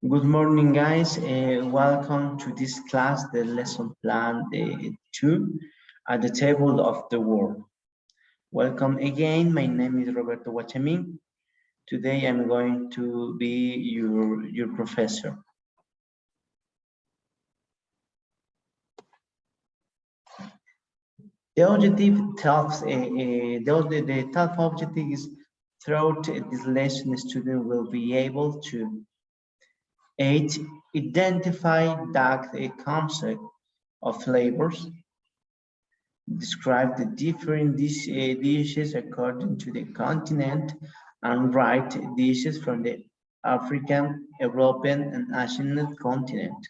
Good morning, guys. Welcome to this class, the lesson plan 2 at the table of the world. Welcome again. My name is Roberto Guachamin. Today I'm going to be your professor. The objective tells the top objective is throughout this lesson, the student will be able to 8. Identify the concept of flavors. Describe the different dishes according to the continent and write dishes from the African, European, and Asian continent.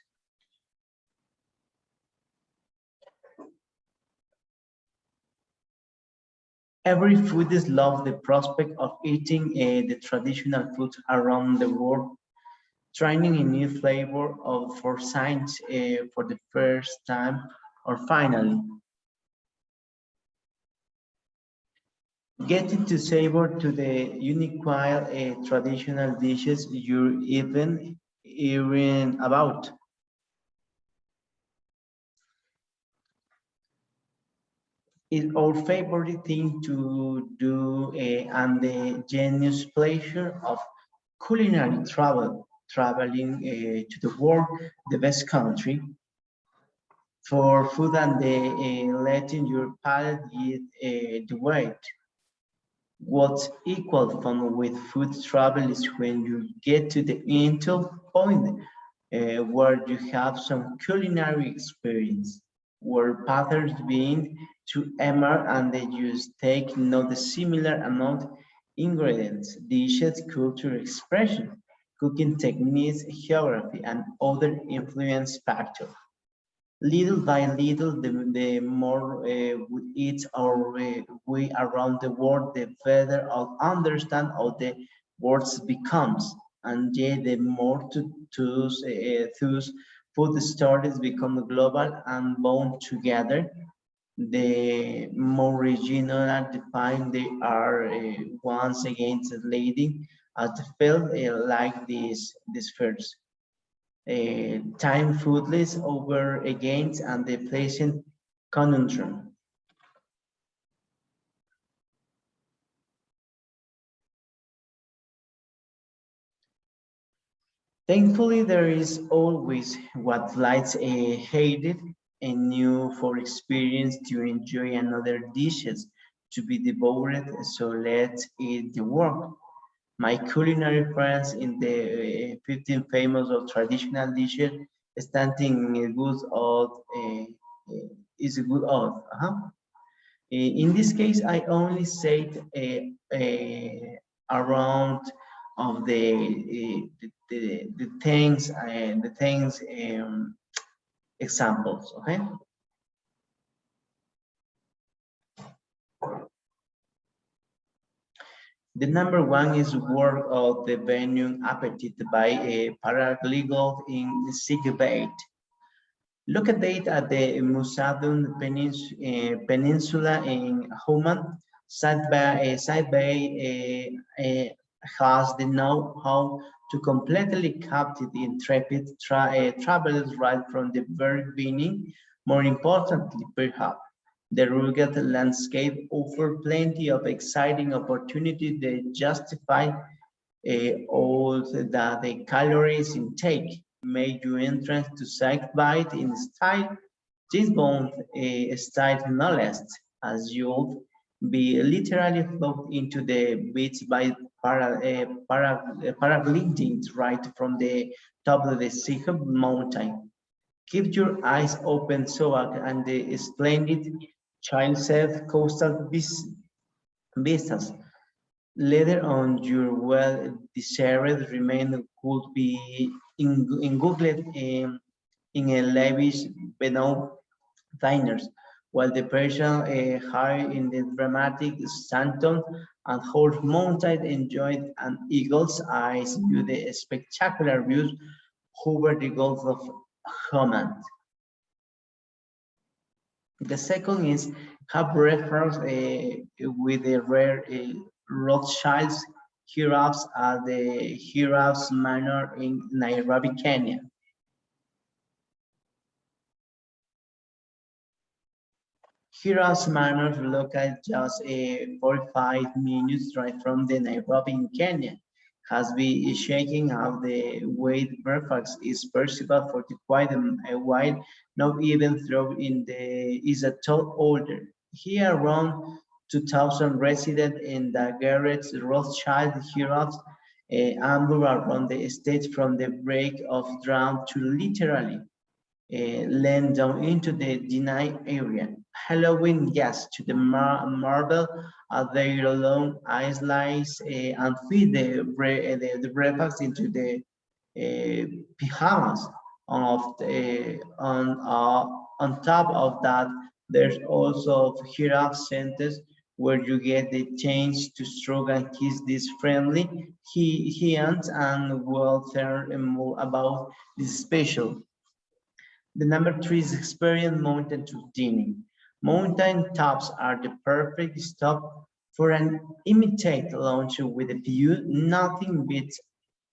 Every food is loved. The prospect of eating the traditional foods around the world, trying a new flavor of for science for the first time, or finally getting to savor to the unique traditional dishes you're even hearing about. It's our favorite thing to do and the genius pleasure of culinary traveling to the world, the best country, for food and letting your palate get the weight. What's equal fun with food travel is when you get to the intel point where you have some culinary experience, where patterns being to emmer and they use take not the similar amount ingredients, dishes, culture expression, cooking techniques, geography, and other influence factors. Little by little, the more we eat our way around the world, the better our understand how the world becomes. And yet, the more those food stories become global and bound together, the more regional and defined they are. Once again, leading as the field like this first time foodless over against and the pleasant conundrum. Thankfully, there is always what lights a hated and new for experience to enjoy another dishes to be devoured. So let's eat the work. My culinary friends in the 15 famous of traditional dishes standing a good odd is a good odd. In this case, I only said around of the things and the things examples. Okay. The number one is work of the venue appetite by a paralegal in Sigbait. Look at it at the Musadun Peninsula in Oman. Side Bay has the know-how to completely capture the intrepid travelers right from the very beginning. More importantly, perhaps, the rugged landscape offers plenty of exciting opportunities that justify all that the calories intake. Make your entrance to Sight in style. This bond style knowledge, as you'll be literally float into the beach by paragliding right from the top of the Sihab mountain. Keep your eyes open so and the splendid child-safe coastal vistas later on your well-deserved remain could be engulfed in a lavish Beno diners, while the Persian high in the dramatic Stanton and Horse Mountain enjoyed an eagle's eyes view the spectacular views over the Gulf of Oman. The second is have reference with the rare Rothschilds giraffes at the Giraffes Manor in Nairobi, Kenya. Giraffes Manor is located just a 45 minutes drive from the Nairobi in Kenya. Has been shaking out the way breakfast is perceived for quite a while, not even though in the is a tall order. Here around 2,000 residents in the Garrett's Rothschild Giraffes amble around the state from the break of dawn to literally land down into the denied area. Halloween guests to the marble at their long ice slice and feed the breakfast into the pyjamas. On top of that, there's also giraffe centers where you get the chance to stroke and kiss these friendly hands and will learn more about this special. The number three is experience mountain trekking. Mountain tops are the perfect stop for an immediate launch with a view. Nothing beats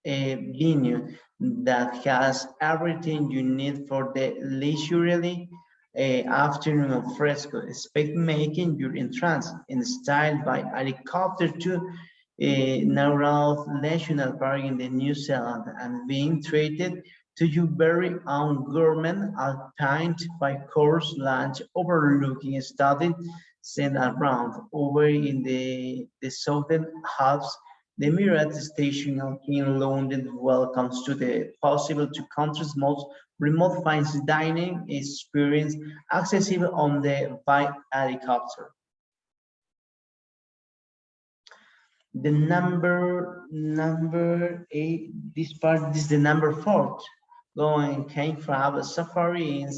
a venue that has everything you need for the leisurely afternoon of fresco. Expect making your entrance in style by helicopter to Narrow National Park in the New Zealand and being treated to your very own gourmet alpine by course lunch overlooking studied sent around over in the southern Alps. The Mirat Station in London welcomes to the possible to country's most remote fine dining experience accessible on the by helicopter. The number eight, this part is the number four. Going King Crab Safari in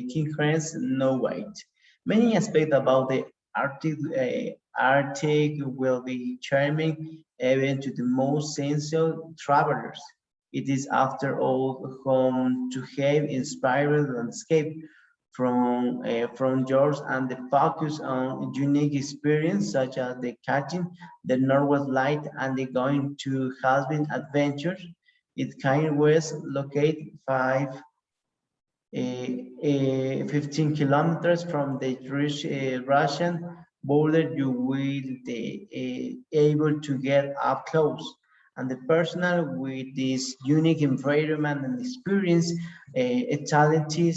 King Cranes, no wait. Many aspects about the Arctic will be charming even to the most sensual travelers. It is after all home to have inspired landscape from yours and the focus on unique experience such as the catching the Northwest Light and the going to Hasbin adventures. It kind west located 15 kilometers from the Russian border. You will be able to get up close and the personal with this unique environment and experience talented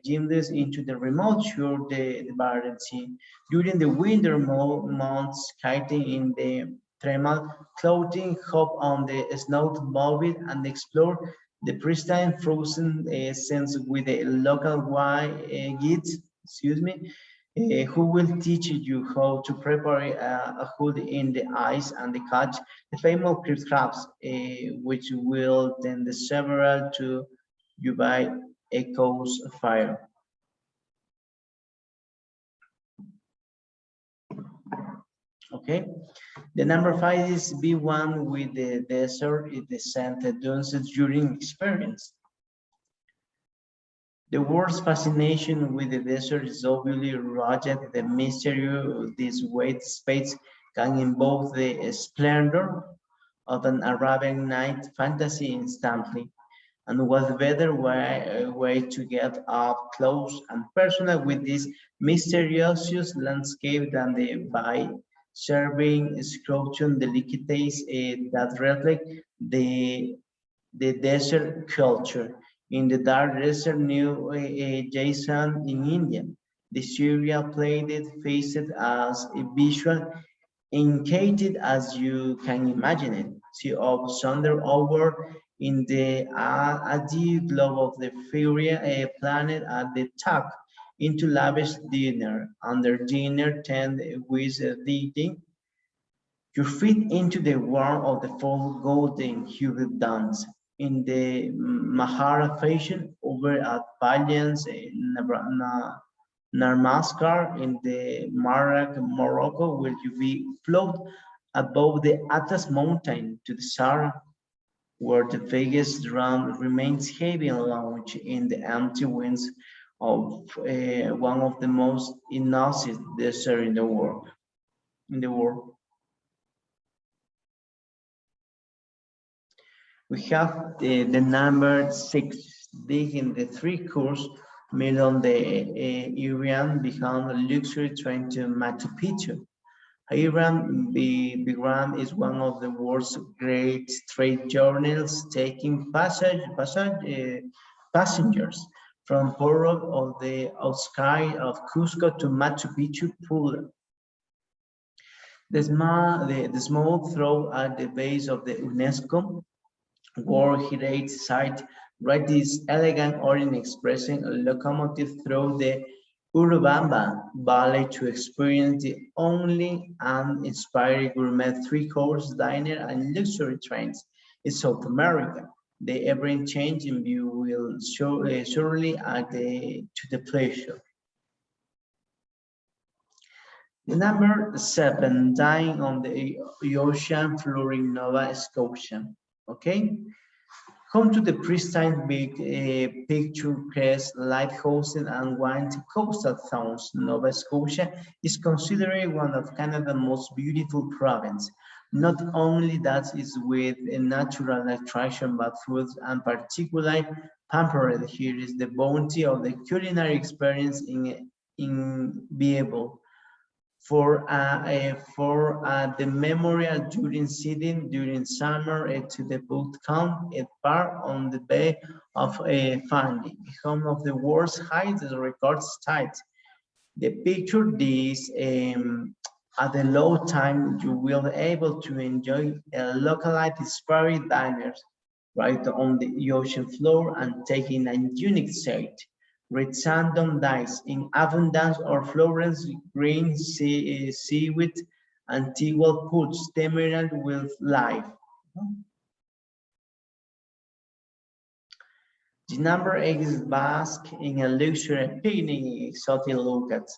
gymnasts into the remote shore the Barents Sea. During the winter months, kiting in the thermal clothing, hop on the snowmobile and explore the pristine frozen sands with the local guides, excuse me, who will teach you how to prepare a hood in the ice and the catch the famous crabs, which will then the several to you by echoes fire. Okay, the number five is B1 with the desert in the Santa Dunes during experience. The world's fascination with the desert is obviously rugged. The mystery of this wide space can invoke the splendor of an Arabian night fantasy instantly. And what better way to get up close and personal with this mysterious landscape than the by serving scrotum delicacies that reflect the desert culture. In the dark desert New Jason in India, the Syria plated faced as a visual indicated as you can imagine it. See of Sunder over in the Adi globe of the Fury planet at the top into lavish dinner. Under dinner tent with eating you fit into the warmth of the full golden hued dance. In the Mahara fashion over at Palians in Narmaskar in the Marak, Morocco, will you be float above the Atlas mountain to the Sahara, where the Vegas drum remains heavy and lounge in the empty winds of one of the most innocent deserts in the world. We have the number 6, digging the 3 course meal on the Iran behind luxury train to Machu Picchu. Iran Bigram is one of the world's great trade journeys, taking passengers from Poro of the outskirts of Cusco to Machu Picchu Pueblo. The small throw at the base of the UNESCO World Heritage Site rides this elegant orient expressing a locomotive through the Urubamba Valley to experience the only uninspired gourmet 3-course diner and luxury trains in South America. The ever-changing view will surely add to the pleasure. The number 7, dying on the ocean floor in Nova Scotia. Okay, home to the pristine big picturesque lighthouses and wide coastal towns, Nova Scotia is considered one of Canada's most beautiful provinces. Not only that is with a natural attraction, but food and particularly pampered here is the bounty of the culinary experience invaluable. For the memorial during sitting during summer to the boat camp at Bar on the Bay of Fundy, home of the world's highest record site. The picture this at the low time you will be able to enjoy a localized inspired diners right on the ocean floor and taking a unique sight. Red sandon dice in abundance or Florence green seaweed and teal pools temerant with life. The number 8 is bask in a luxury picnic exotic look at.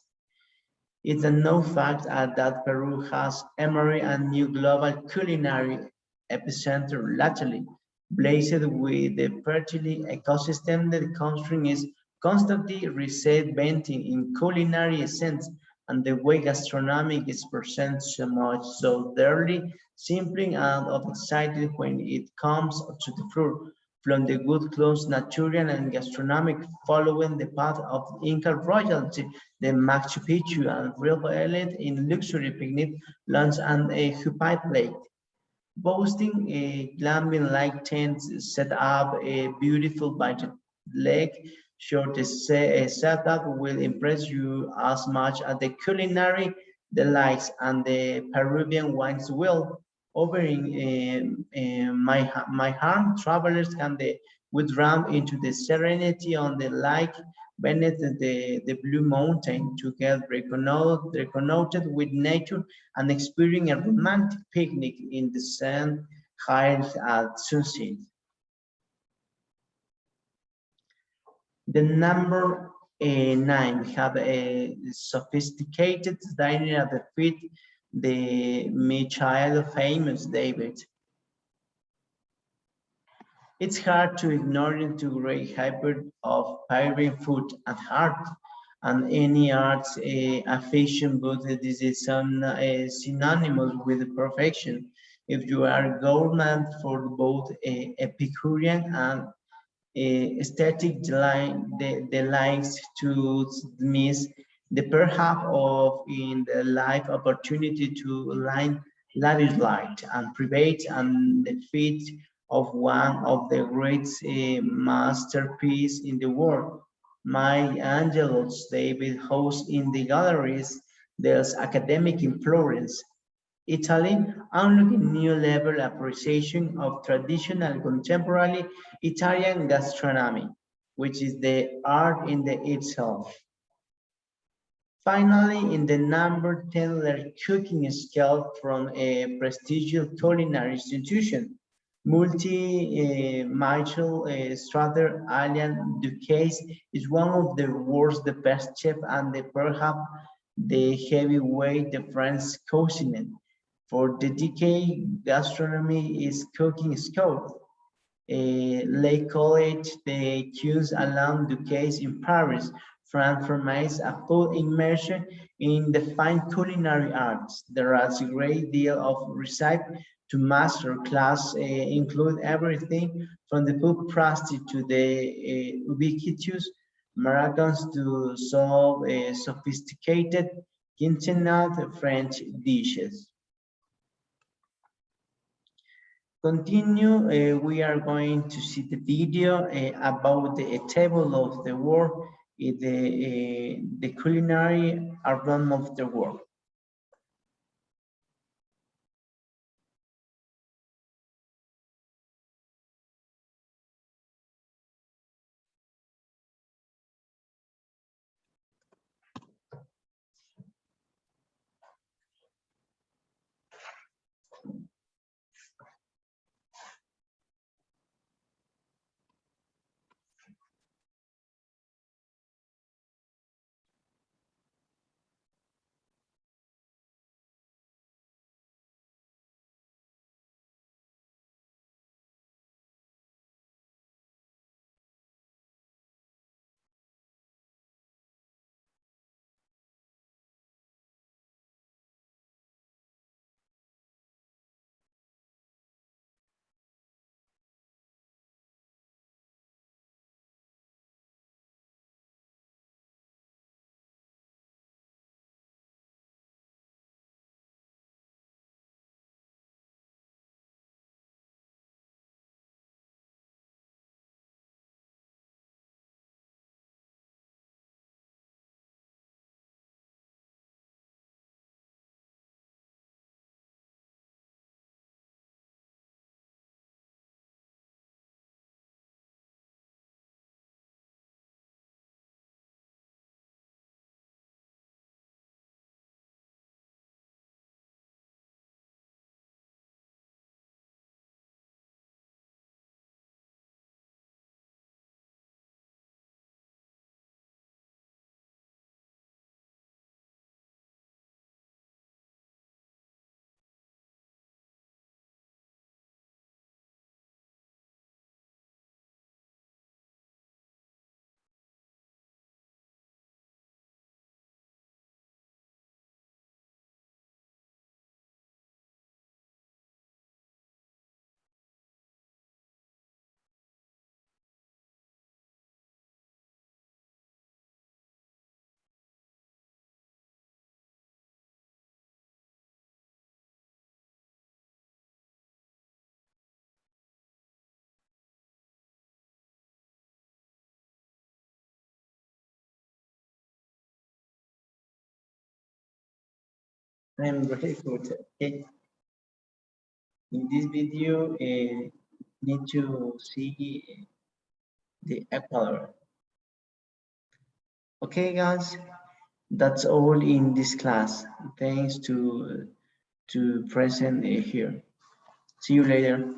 It's a known fact that Peru has emerged a new global culinary epicenter lately, blazed with the fertile ecosystem that the country is constantly reinventing in culinary essence and the way gastronomy is presented so much so thoroughly, simply and of excited when it comes to the fruit from the good close natural and gastronomic following the path of Inca royalty, the Machu Picchu and real elite in luxury picnic, lunch and a Hupai plate. Boasting a glamping like tent set up a beautiful budget lake short setup will impress you as much as the culinary delights and the Peruvian wines will. Over my harm, travelers can withdraw into the serenity on the lake beneath the Blue Mountain to get reconnected with nature and experience a romantic picnic in the sand hills at sunset. The number 9 have a sophisticated dining at the feet, the Michael famous David. It's hard to ignore the great hybrid of pairing food and art, and any arts affection, but this is synonymous with perfection. If you are gourmand for both Epicurean and aesthetic the lines to miss the perhaps of in the life opportunity to align lavish light and private and the feet of one of the great masterpieces in the world. My Angelos David hosts in the galleries there's academic in Florence, Italy, unlocking new level appreciation of traditional contemporary Italian gastronomy, which is the art in the itself. Finally, in the number 10 letter cooking scale from a prestigious culinary institution, Michel Strater Alien Ducasse is one of the world's the best chef and perhaps the heavyweight the French cuisine. For the decade, gastronomy is cooking school. Les College, the Queues Alain Ducasse in Paris, France promises a full immersion in the fine culinary arts. There is a great deal of recipe to master class include everything from the food process to the ubiquitous Marathons to solve sophisticated quincenal French dishes. Continue, we are going to see the video about the table of the world, the culinary album of the world. I'm very good. Okay. In this video, need to see the Ecuador. Okay, guys, that's all in this class. Thanks to present here. See you later.